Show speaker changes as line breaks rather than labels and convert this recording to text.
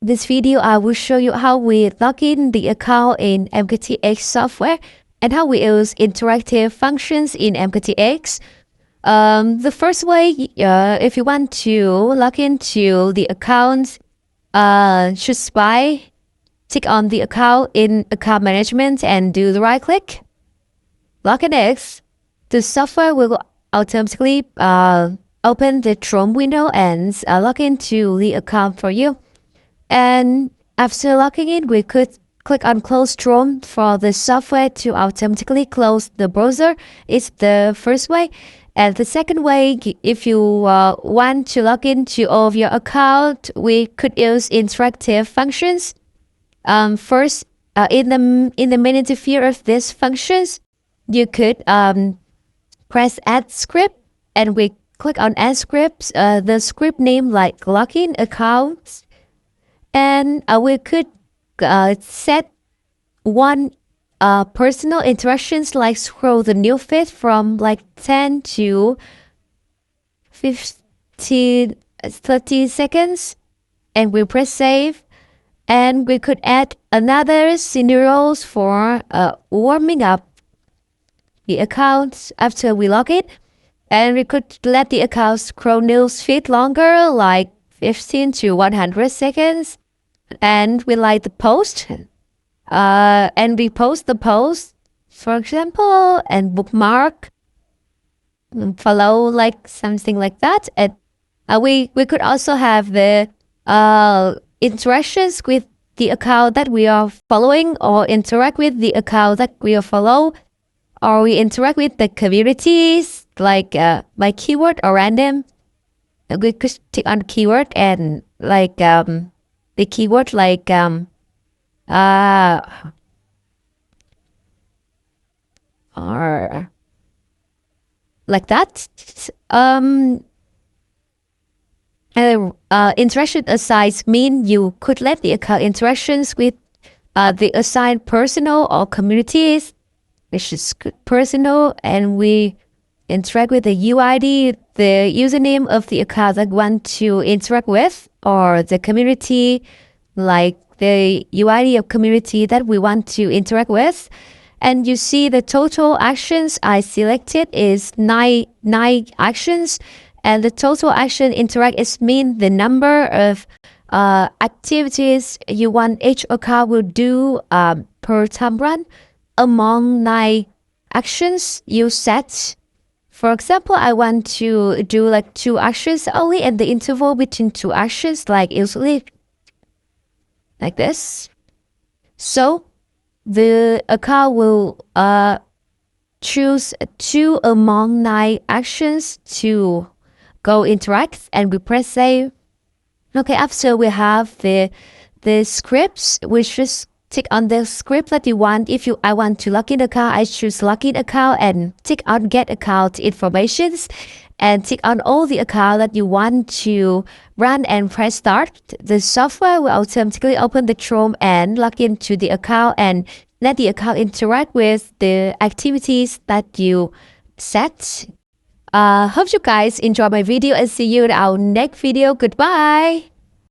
this video, I will show you how we log in the account in MKTX software and how we use interactive functions in MKTX. The first way, if you want to log into the account, choose by click on the account in account management and do the right click. Login X, the software will automatically open the Chrome window and log into the account for you. And after logging in, we could click on Close Chrome for the software to automatically close the browser. It's the first way. And the second way, if you want to log into all of your account, we could use interactive functions. First, in the main interface of these functions, you could press Add Script, and we click on Add Scripts. The script name like login accounts, and we could set one personal interactions like scroll the new feed from like 10 to 15, 30 seconds, and we press save. And we could add another scenarios for warming up the account after we log in. And we could let the account scroll news feed longer, like 15 to 100 seconds. And we like the post. And we post the post, for example, and bookmark, and follow, like something like that. And we could also have the interactions with the account that we are following, or interact with the account that we are follow, or we interact with the communities like by keyword or random. We could click on keyword and like the keyword like or like that. Interaction asides mean you could let the account interactions with the assigned personal or communities, which is personal, and we interact with the UID, the username of the account that we want to interact with, or the community, like the UID of community that we want to interact with. And you see the total actions I selected is nine actions. And the total action interact is mean the number of activities you want each account will do per time run among 9 actions you set. For example, I want to do like 2 actions only, and the interval between 2 actions like usually like this. So the account will choose 2 among 9 actions to go interact, and we press save. Okay, after we have the scripts, we just tick on the script that you want. If I want to log in account, I choose login account and tick on get account informations, and tick on all the account that you want to run and press start. The software will automatically open the Chrome and log into the account and let the account interact with the activities that you set. Hope you guys enjoy my video, and see you in our next video. Goodbye.